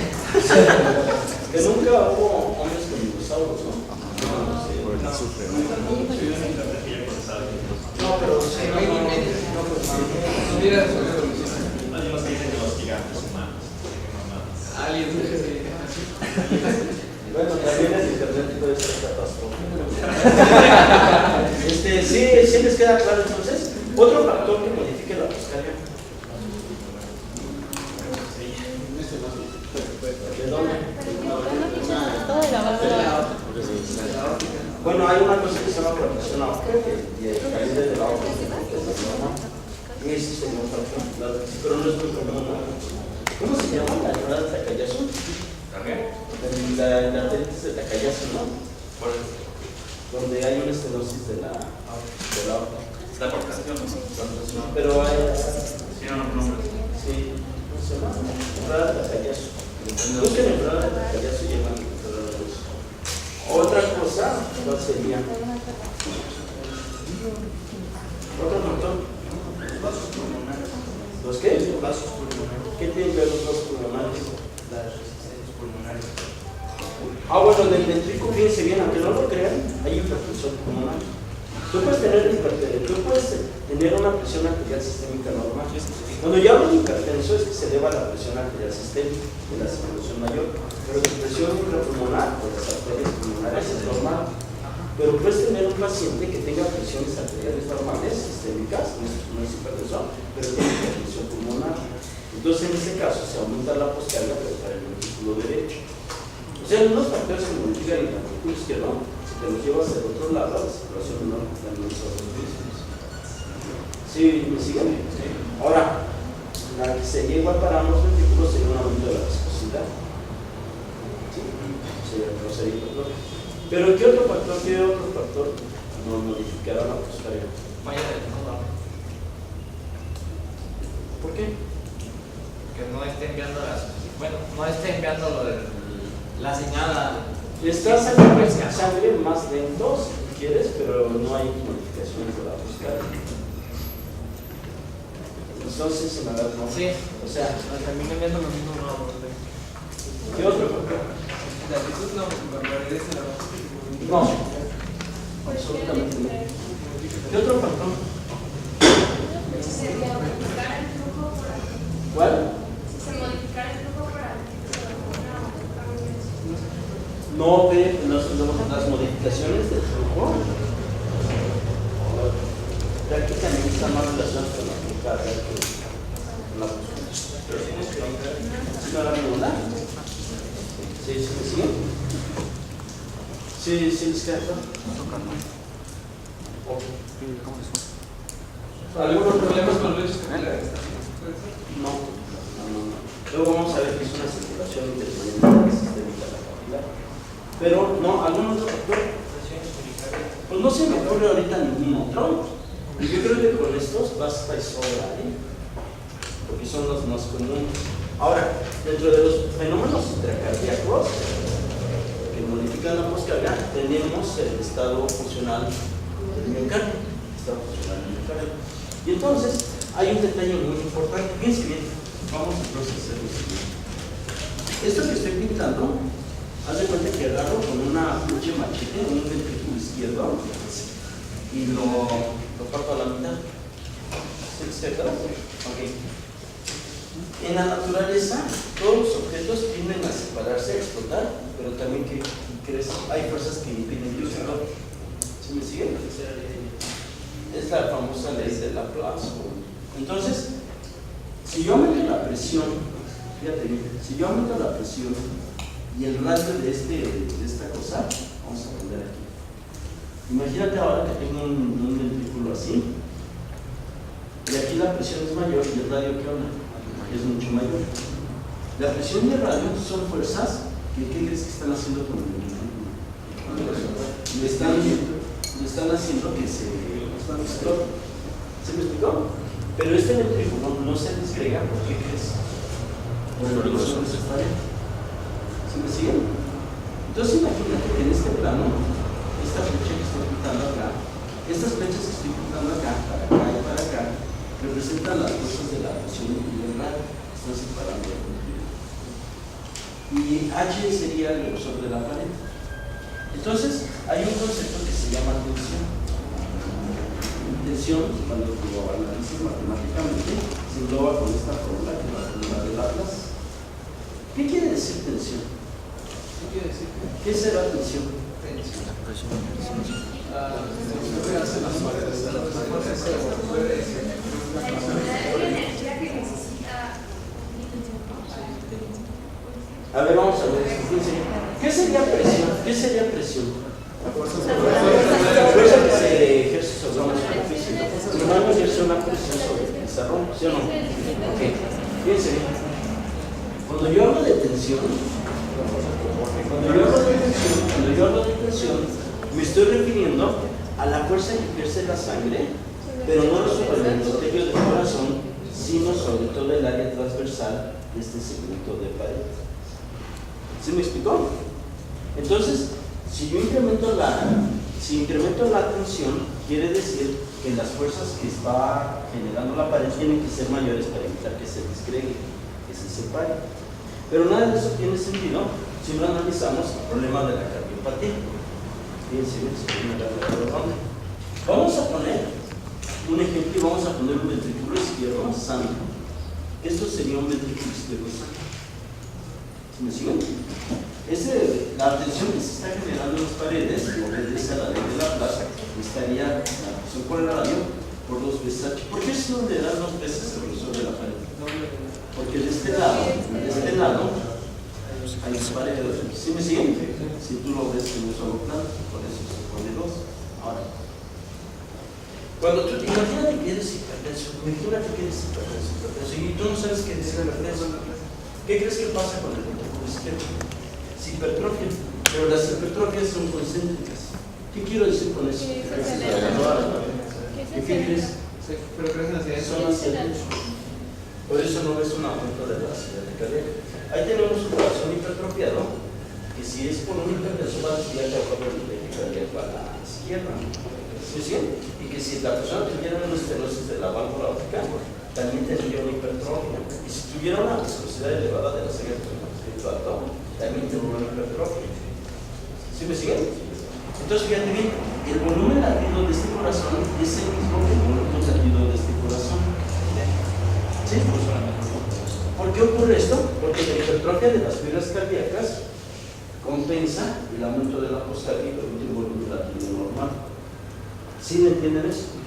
Que nunca hubo hombres con dinosaurios, ¿no? No, pero sí, no, pues No hubiera resolvido lo mismo. Algunos dicen que los gigantes humanos. Aliens, sí. bueno, también el internet puede ser catastrófico. Sí les queda claro entonces. Otro factor que modifique la poscaria. ¿De dónde? Bueno, hay una cosa que se llama protección aórtica, que depende de la aórtica. Ese es el factor, pero no es muy común. ¿Cómo se llama la enfermedad de Takayasu? La arteritis de Takayasu, ¿no? Donde hay una estenosis de la aorta. La portación. Pero hay. Sí, no, no. Sí, ¿cómo se llama? Enfermedad de Takayasu. Busquen enfermedad de Takayasu y llaman enfermedad de eso. Otra cosa, ¿cuál sería? Otro factor. Los vasos pulmonares. ¿Los qué? Los vasos pulmonares. ¿Qué tienen que ver los vasos pulmonares? Las resistencias pulmonares. Bueno, del ventrículo, fíjense bien, aunque no lo crean, hay hipertensión pulmonar. Tú puedes tener una presión arterial sistémica normal. Cuando yo hablo de hipertensión es que se eleva la presión arterial sistémica de la circulación mayor, pero la presión intrapulmonar por las arterias pulmonares es normal. Pero puedes tener un paciente que tenga presiones arteriales normales, sistémicas, no es hipertensión, pero tiene hipertensión pulmonar. Entonces, en ese caso, se aumenta la poscarga, pero para el ventrículo derecho. O sea, unos factores que modifican el ventrículo izquierdo, si te los llevas al otro lado, la circulación no también son los mismos. ¿Sí me siguen? Sí. Ahora, la que sería igual para ambos ventrículos sería un aumento de la viscosidad. ¿Sí? Sería hipertrófico. Pero ¿qué otro factor no modificará la poscarga? Falla del nodo. ¿Por qué? Que no esté enviando no esté enviando la señal Está sangre más lento, si quieres, pero no hay modificaciones de la poscarga. Entonces, se me da no. Sí. O sea, también enviando lo mismo ¿qué otro factor? La actitud no, validez de la base. No, absolutamente no. ¿Qué otro factor? ¿Cuál? No ve las modificaciones del flujo. Prácticamente está más relacionado con la poscarga que con la postura. Pero si no la pregunta. ¿Sí me siguen? Sí les queda claro. ¿Algunos problemas con los capilares? No. Luego vamos a ver que es una circulación intermitente sistémica de la capilar. Pero no, algún otro factor. Pues no se me ocurre ahorita ningún otro. Y yo creo que con estos basta y sobra, porque son los más comunes. Ahora, dentro de los fenómenos intracardíacos que modifican la poscarga, tenemos el estado funcional del miocardio. Y entonces, hay un detalle muy importante. Fíjense bien, vamos entonces a hacer lo siguiente. Esto que estoy pintando, haz de cuenta que agarro con una pinche machete, un ventrículo izquierdo, y lo parto a la mitad. ¿Sí les queda claro? Ok. En la naturaleza, todos los objetos tienden a separarse, a explotar, pero también que crecen. Hay fuerzas que impiden que se lo. ¿Sí me siguen? Es la famosa ley de Laplace. Entonces, si yo aumento la presión, fíjate bien, si yo aumento la presión y el radio de esta cosa, vamos a poner aquí. Imagínate ahora que tengo un ventrículo así. Y aquí la presión es mayor y el radio, ¿qué onda? Es mucho mayor. La presión y el radio son fuerzas que, ¿qué crees que están haciendo con el vehículo? Le están haciendo que se explote. ¿Se me explicó? Pero este ventrículo no se desgrega, ¿por qué crees? Por el grosor de esa pared. ¿Se me siguen? Entonces imagínate que en este plano, esta flecha que estoy pintando acá, estas flechas que estoy pintando acá, para acá y para acá, representan las fuerzas de la presión y el radio. Están separando el ventrículo. Y H sería el grosor de la pared. Entonces, hay un concepto que se llama tensión. Tensión, cuando lo analices matemáticamente, se engloba con esta fórmula, que es la fórmula de Laplace. ¿Qué quiere decir tensión? ¿Qué quiere decir? ¿Qué será tensión? A ver, vamos a ver. ¿Qué sería presión? ¿Qué sería presión? La fuerza que se ejerce sobre una superficie. Si no ejerce una presión sobre el pizarrón, ¿sí o no? Ok. Fíjense bien. Cuando yo hablo de tensión, me estoy refiriendo a la fuerza que ejerce la sangre, pero no sobre el endotelio del corazón, sino sobre todo el área transversal de este segmento de pared. ¿Sí me explicó? Entonces, si incremento la tensión, quiere decir que las fuerzas que está generando la pared tienen que ser mayores para evitar que se desgregue, que se separe. Pero nada de eso tiene sentido si no analizamos el problema de la cardiopatía. Fíjense, vamos a poner un ejemplo y vamos a poner un ventrículo izquierdo sano. Esto sería un ventrículo izquierdo sano. ¿Sí me siguen? La tensión que se está generando en las paredes, obedece a la ley de Laplace, estaría la presión por el radio por 2 veces H. ¿Por qué se le dan 2 veces el grosor de la pared? Porque de este lado hay paredes. ¿Sí me siguen? Si tú lo ves en un solo plano, por eso se pone 2. Ahora, cuando tú imagínate que eres hipertenso, y tú no sabes qué es hipertenso, ¿qué crees que pasa con el ventrículo izquierdo? Se hipertrofia, pero las hipertrofias son concéntricas. ¿Qué quiero decir con eso? ¿Qué crees? Pero crecen hacia adentro. Son hacia adentro. Por eso no ves un aumento de la velocidad cardíaca. Ahí tenemos un corazón hipertrofiado, que si es por un hipertenso va a desviar la velocidad cardíaca a la izquierda. ¿Sí? Y que si la persona tuviera una estenosis de la válvula aórtica, también tendría una hipertrofia. Y si tuviera una viscosidad elevada de la sangre alto, también tendría una hipertrofia. ¿Sí me siguen? Entonces, fíjate bien, el volumen latido de este corazón es el mismo que el volumen latido de este corazón. ¿Sí? ¿Por qué ocurre esto? Porque la hipertrofia de las fibras cardíacas compensa el aumento de la poscardia y permite un volumen latido normal. ¿Sí me entienden eso?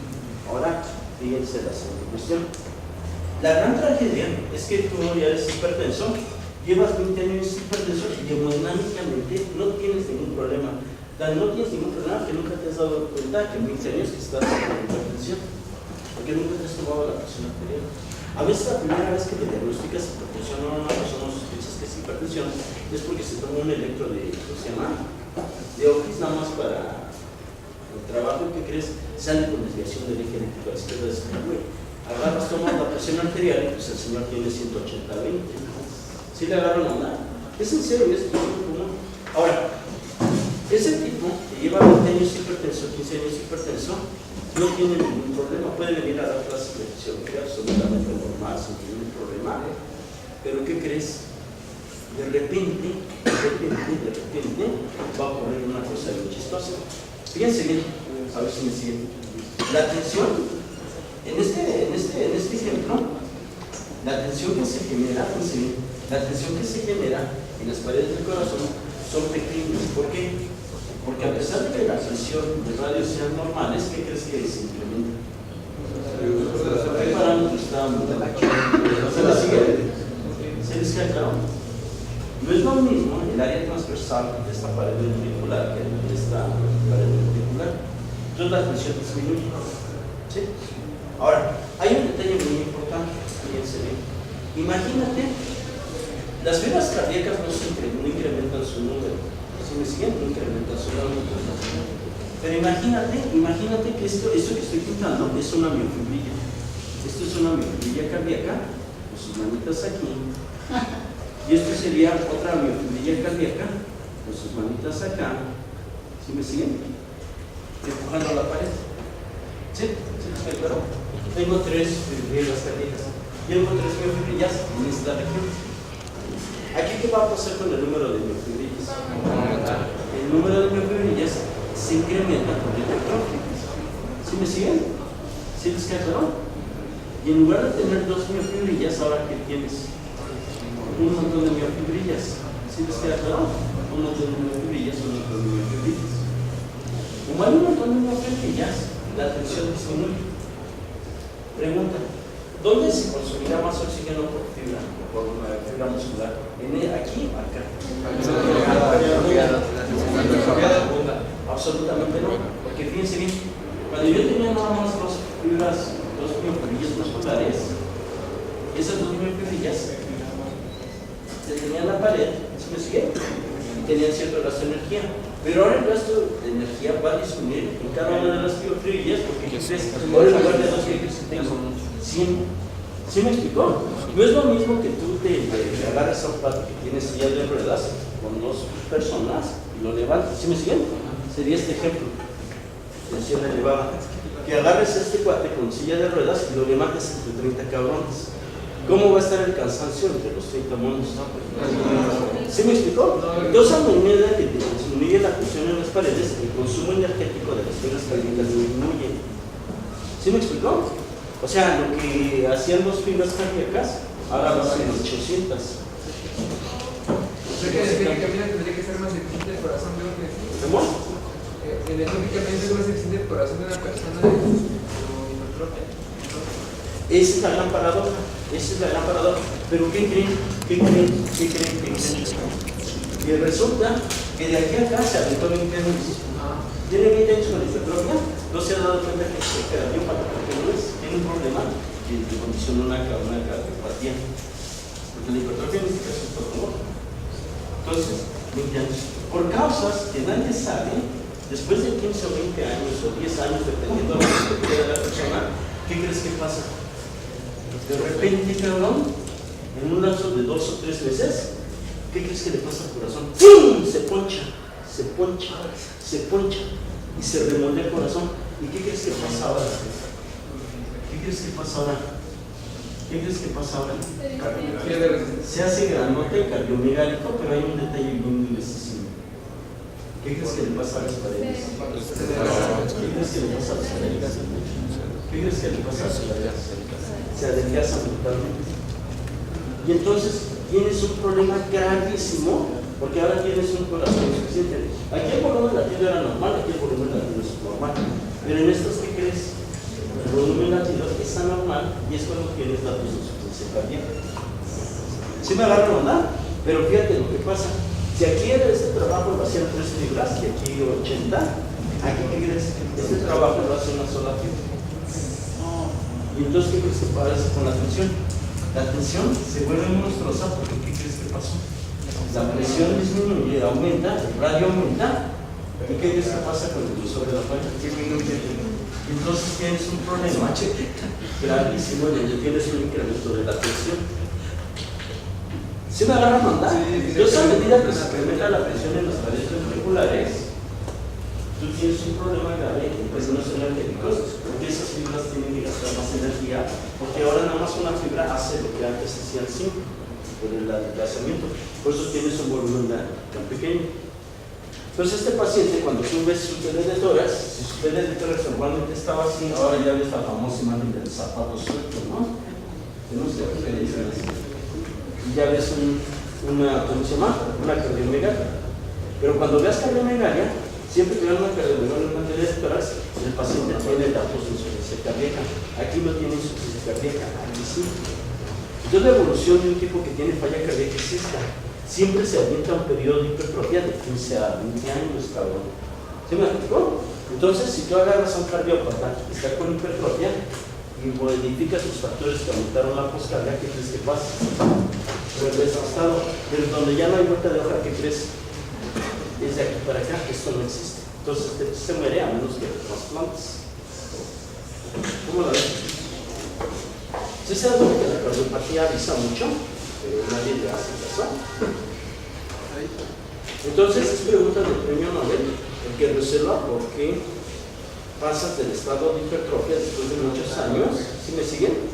Ahora, fíjense la siguiente cuestión. La gran tragedia es que tú ya eres hipertenso, llevas 20 años hipertenso y hemodinámicamente no tienes ningún problema. No tienes ningún problema que nunca te has dado cuenta que en 20 años que estás con hipertensión, porque nunca te has tomado la presión arterial. A veces la primera vez que te diagnosticas hipertensión a una persona o sospechas que es hipertensión es porque se toma un electro de, ¿cómo se llama? De Opis, nada más para el trabajo que crees, sale con desviación del eje eléctrico a la izquierda de su güey. Agarras, tomas la presión arterial y pues el señor tiene 180/20. ¿Sí le agarran onda? Es en serio, es muy común. Ahora, ese tipo que lleva 20 años hipertenso, 15 años hipertenso, no tiene ningún problema. Puede venir a dar clases de fisiología absolutamente normal, sin ningún problema. Pero ¿qué crees? De repente va a ocurrir una cosa muy chistosa. Fíjense bien, a ver si me siguen. La tensión, en este ejemplo, la tensión que se genera, fíjense bien, la tensión que se genera en las paredes del corazón son pequeñas. ¿Por qué? Porque a pesar de que la presión de radio sean normales, ¿qué crees que se incrementa? ¿Qué parámetros estábamos dando? ¿Se les sigue? ¿Se les queda claro? No es lo mismo el área transversal de esta pared ventricular que de esta pared ventricular. Entonces la tensión disminuye. ¿Sí? Ahora, hay un detalle fíjense bien. Imagínate, las fibras cardíacas no incrementan su número. Si me siguen, no incrementan su número. Pero imagínate que esto que estoy pintando es una miofibrilla. Esto es una miofibrilla cardíaca, con sus manitas aquí. Y esto sería otra miofibrilla cardíaca, con sus manitas acá. ¿Sí me siguen? Empujando a la pared. ¿Sí? ¿Sí les queda claro? Tengo 3 fibrillas cardíacas. Tengo 3 miofibrillas en esta región. Aquí, ¿qué va a pasar con el número de miofibrillas? El número de miofibrillas se incrementa con la hipertrofia. ¿Sí me siguen? ¿Sí les queda claro? Y en lugar de tener 2 miofibrillas, ahora que tienes un montón de miofibrillas. ¿Sí les queda claro? Un montón de miofibrillas, un montón de miofibrillas. Como hay un montón de miofibrillas, la tensión disminuye. Pregunta: ¿dónde se consumirá más oxígeno por fibra muscular? ¿Aquí o acá? Absolutamente no, porque fíjense bien, cuando yo tenía nada más 2 miofibrillas musculares, esas 2 miofibrillas tenían la pared, ¿sí me sigue? Y tenían cierto gasto de energía, pero ahora el gasto de energía va a disminuir en cada una de las miofibrillas, porque ahora en lugar de 2 miofibrillas tengo 100. ¿Sí me explicó? No es lo mismo que tú te agarres a un pato que tiene silla de ruedas con 2 personas y lo levantes. ¿Sí me siguen? Sería este ejemplo. Tensión elevada. Que agarres a este cuate con silla de ruedas y lo levantes entre 30 cabrones. ¿Cómo va a estar el cansancio entre los 30 monos? ¿Sí me explicó? Entonces, a medida que disminuye la presión en las paredes, el consumo energético de las fibras cardíacas disminuye. ¿Sí me explicó? O sea, lo que hacían 2 fibras cardíacas, ahora lo hacen 800. O sea que técnicamente tendría que ser más eficiente el corazón de un ¿Cómo? Técnicamente es más eficiente el corazón de una persona de hipertrofia. Esa es la gran paradoja. Pero ¿qué creen? Y resulta que de aquí a acá se aventó 20 años. Tiene 20 años con hipertrofia, no se ha dado cuenta que se cardiópata porque no tiene un problema que le condiciona una cardiopatía. Porque la hipertrofia en este caso es por dolor. Entonces, 20 años. Por causas que nadie sabe, después de 15 o 20 años o 10 años, dependiendo de la perspectiva de la persona, ¿qué crees que pasa? De repente, cabrón, en un lapso de 2 o 3 meses, ¿qué crees que le pasa al corazón? ¡Pum! Se poncha y se remoldea el corazón. ¿Y qué crees que pasa ahora? Se hace granote cardiomegálico, pero hay un detalle bien dulcísimo. ¿Qué crees que le pasa a las paredes? Se adelgazan totalmente. Y entonces tienes un problema gravísimo, porque ahora tienes un corazón insuficiente. Aquí el volumen latido era normal, aquí el volumen latido es normal. Pero en estos, ¿qué crees? El volumen latido es anormal y es cuando tienes la insuficiencia cardíaca. ¿Sí me agarran onda? Pero fíjate lo que pasa. Si aquí era este trabajo lo hacían 3 fibras y aquí 80, aquí ¿qué crees? Este trabajo lo hace una sola fibra. Y entonces, ¿qué crees que pasa con la tensión? La tensión se vuelve monstruosa porque ¿qué crees que pasó? La presión disminuye, aumenta, el radio aumenta. ¿Y qué crees que pasa con el uso de la pared? Disminuye. Entonces tienes un problema gravísimo en donde tienes un incremento de la tensión. ¿Sí me agarran onda? Entonces, a medida que se incrementa la presión en las paredes ventriculares, tú tienes un problema grave en términos energéticos, porque esas fibras tienen que gastar más energía, porque ahora nada más una fibra hace lo que antes hacían 5, por el desplazamiento. Por eso tienes un volumen tan pequeño. Entonces, este paciente, cuando tú ves su tele de tórax, si su tele de tórax normalmente estaba así, ahora ya ves la famosa imagen del zapato suelto, ¿no? Que no sé qué le dicen así. Y ya ves ¿cómo se llama? Una cardiomegalia. Pero cuando veas cardiomegalia, siempre que veas una cardiomegalia en una tele de tórax, el paciente tiene datos de insuficiencia cardíaca. Aquí no tiene insuficiencia cardíaca, aquí sí. Entonces, la evolución de un tipo que tiene falla cardíaca es esta. Siempre se aumenta un periodo de hipertrofia de 15 a 20 años, cabrón. ¿Sí me explicó? Entonces, si tú agarras a un cardiópata que está con hipertrofia y y modificas los factores que aumentaron la poscarga, ¿qué crees que pasa? Vuelves a estado, pero donde ya no hay vuelta de hoja, ¿qué crees? Desde aquí para acá, esto no existe. Entonces se muere a menos que lo trasplantes. ¿Cómo la ves? ¿Sí se da cuenta que la cardiopatía avisa mucho? Pero nadie le hace caso. Entonces es pregunta del premio Nobel el que reserva por qué pasas del estado de hipertrofia después de muchos años. ¿Sí me siguen?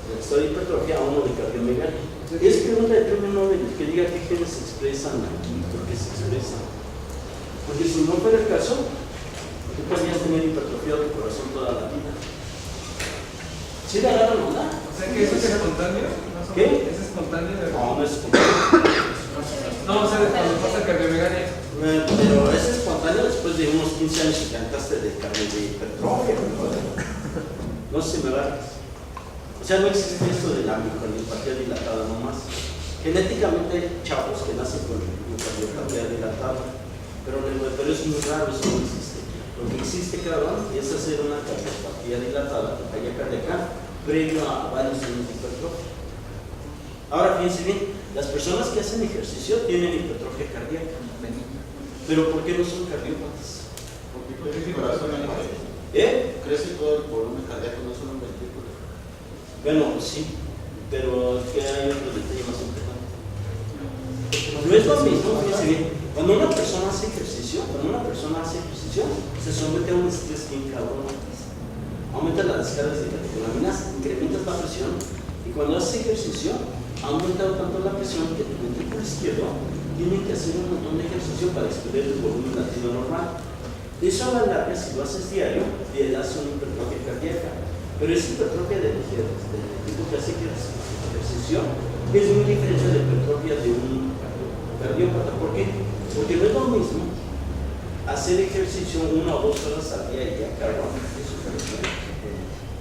Del estado de hipertrofia a uno de cardiomegalia. Es pregunta del premio Nobel que diga qué genes se expresan aquí, por qué se expresan. Porque si no fuera el caso, tú podrías tener hipertrofia de corazón toda la vida. ¿Sí le agarran onda? O sea que eso es espontáneo. ¿Qué? ¿Es espontáneo? No, no es espontáneo. No, o sea, cuando pasa cardiomegalia. Pero es espontáneo después de unos 15 años que cantaste de hipertrofia. No sé si me va. O sea, no existe esto de la miocardiopatía dilatada nomás. Genéticamente hay chavos que nacen con miocardiopatía dilatada, pero es muy raro, eso no existe. Lo que existe, claro, es hacer una cardiopatía dilatada, falla cardíaca, previo a varios años de hipertrofia. Ahora fíjense bien, las personas que hacen ejercicio tienen hipertrofia cardíaca, pero ¿por qué no son cardiópatas? Porque el corazón crece todo el volumen cardíaco, no solo un ventrículo. Bueno, sí, pero es que hay otro detalle más importante. No es lo mismo, fíjense bien, cuando una persona hace ejercicio, se somete a un estrés bien cabrón. Aumenta las descargas de catecolaminas, incrementas la presión, y cuando haces ejercicio, ha aumentado tanto la presión que tu ventrículo izquierdo tiene que hacer un montón de ejercicio para expedir el volumen latido normal. Eso a la larga, si lo haces diario, te das una hipertrofia cardíaca. Pero esa hipertrofia del tipo que hace ejercicio es muy diferente de la hipertrofia de un cardiópata. ¿Por qué? Porque no es lo mismo hacer ejercicio 1 o 2 horas al día y ya cabrón,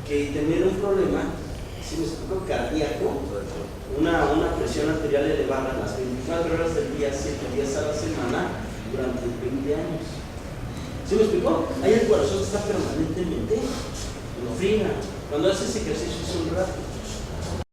que tener un problema, si me explico, cardíaco, una presión arterial elevada las 24 horas del día, 7 días a la semana, durante 20 años. ¿Sí me explico? Ahí el corazón está permanentemente en fría. Cuando haces ejercicio es un rato.